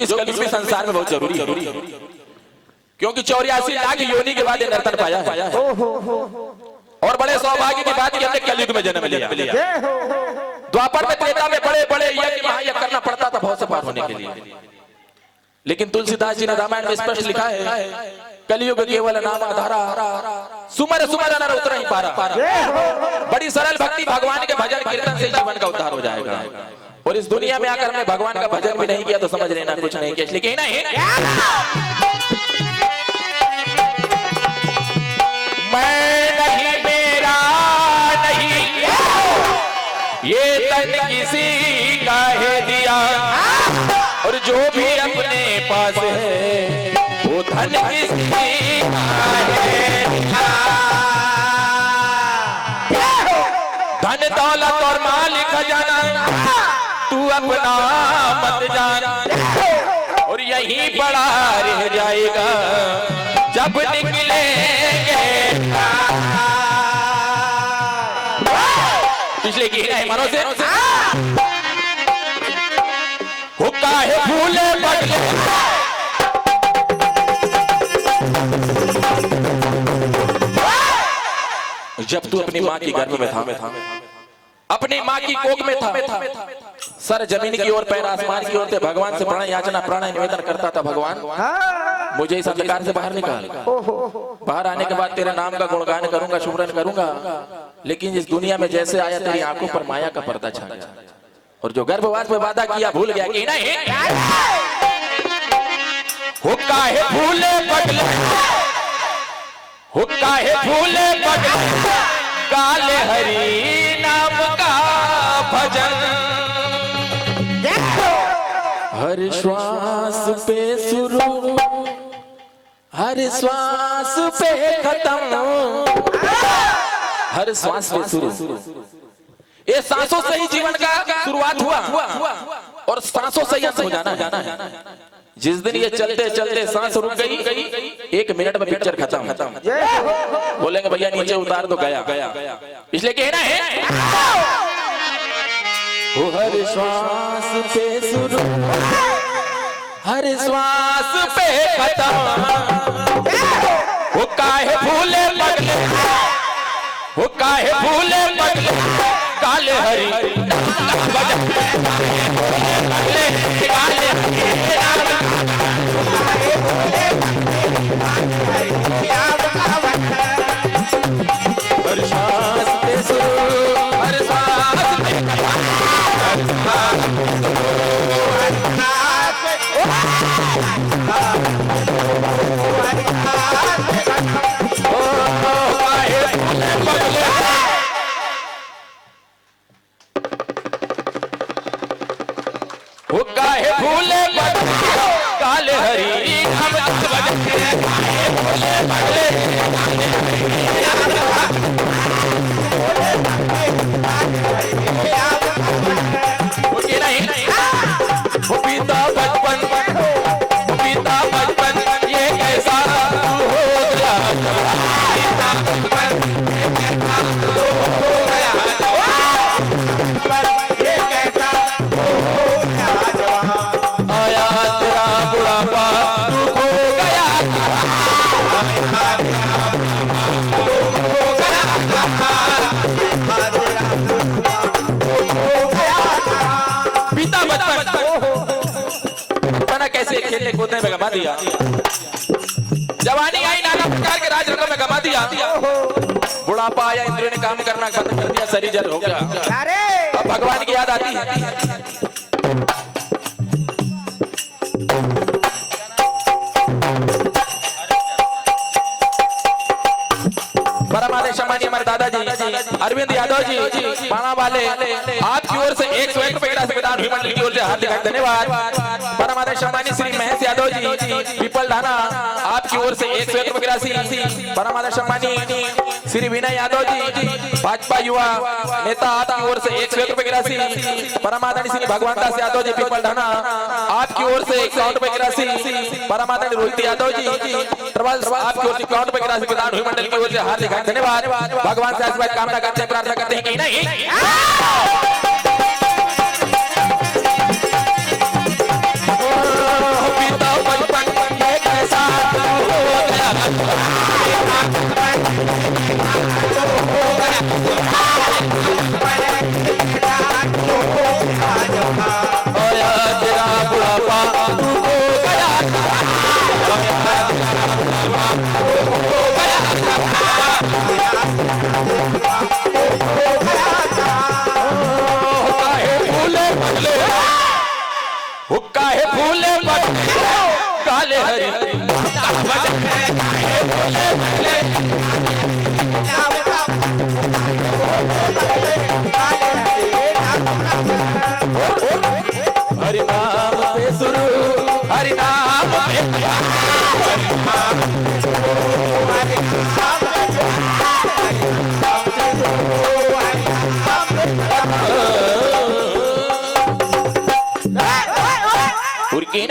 इस कलयुग में संसार में बहुत जरूरी है, क्योंकि 84 लाख योनि के बाद नर्तन पाया है और बड़े सौभाग्य की बात हमने कलयुग में जन्म लिया। द्वापर में त्रेता में बड़े बड़े यज्ञ महायज्ञ करना पड़ता था बहुत से पार होने के लिए, लेकिन तुलसीदास जी ने रामायण में स्पष्ट लिखा है कलयुग केवल नाम आधारा, सुमर सुमर नर उतर ही पारा। बड़ी सरल भक्ति भगवान के भजन कीर्तन से जीवन का उद्धार हो जाएगा। और इस दुनिया में आकर मैं भगवान का भजन भी नहीं किया तो समझ लेना कुछ नहीं किया, इसलिए कहना है मैं नहीं मेरा नहीं ये तन किसी का है दिया, और जो भी अपने पास है वो धन किसी का है दिया। धन दौलत और माल खजाना तू अपना मत जान, और यही बड़ा रह जाएगा जब निकलेंगे। पिछले की है मनो से हुक्का है भूले बदले जब तू अपनी माँ की गर्भ में था, अपनी माँ की कोख में था, सर जमीन की ओर पैर आसमान की ओर थे, भगवान से प्रणय याचना प्रणय निवेदन करता था, भगवान मुझे इस अंधकार से बाहर निकाल। बाहर आने के बाद तेरे नाम का गुणगान करूंगा, सुमरन करूंगा, लेकिन इस दुनिया में जैसे आया तेरी आंखों पर माया का पर्दा छा गया, और जो गर्भवास में वादा किया भूल गया कि नहीं हुक्का है भूले बदले, हुक्का है भूले बदले काले हरि नाम का भजन। हर श्वास पे शुरू हर श्वास पे खत्म, हर श्वास पे शुरू। ये सांसों से ही जीवन का शुरुआत हुआ और सांसों से ही अंत हो जाना है। जिस दिन ये चलते चलते सांस रुक गई, 1 मिनट में पिक्चर खत्म। बोलेंगे भैया नीचे उतार दो, गया। इसलिए कहना है वो हर श्वास पे शुरू हर श्वास पे खत्म, वो काहे भूले बदले, वो काहे भूले बदले काले हरि हर श्वास पे शुरू हर श्वास पे वो काहे भूले काले हरि वो पीता बचपन ये कैसा हो गया, आया तेरा बुढ़ापा तू खो गया, पीता बचपन कैसे खेलने कूदने में गमा दिया, जवानी आई नाना प्रकार के राज रंगों में गमा दिया, बुढ़ापा आया इंद्रियों ने काम करना खत्म कर दिया, शरीर जड़ हो गया, अब भगवान की याद आती है। परमादेश सम्मानीय हमारे दादाजी अरविंद यादव जी पाना वाले आपकी ओर से 101 रुपए की विधान मंडल की ओर से हार्दिक धन्यवाद। परमादेश सम्मानीय श्री महेश यादव जी पीपल ढाना आपकी ओर से 101 रुपए की राशि। परमादेश सम्मानीय श्री विनय यादव जी भाजपा युवा नेता आपकी ओर से 101 रुपए की राशि। परमादरणीय श्री भगवान दास यादव जी पीपल ढाना आपकी ओर से 100 रुपए की राशि। परमादरणीय रोहित यादव जी ट्रबल्स आपकी ओर से 51 रुपए की राशि विधान मंडल की ओर से हार्दिक धन्यवाद। भगवान से आशीर्वाद कामना करते हैं, प्रार्थना करते हैं कि नहीं हुआ तू हो गया हुक्का है फूले बदले काले हरी हरि नाम पे शुरू हरि नाम पे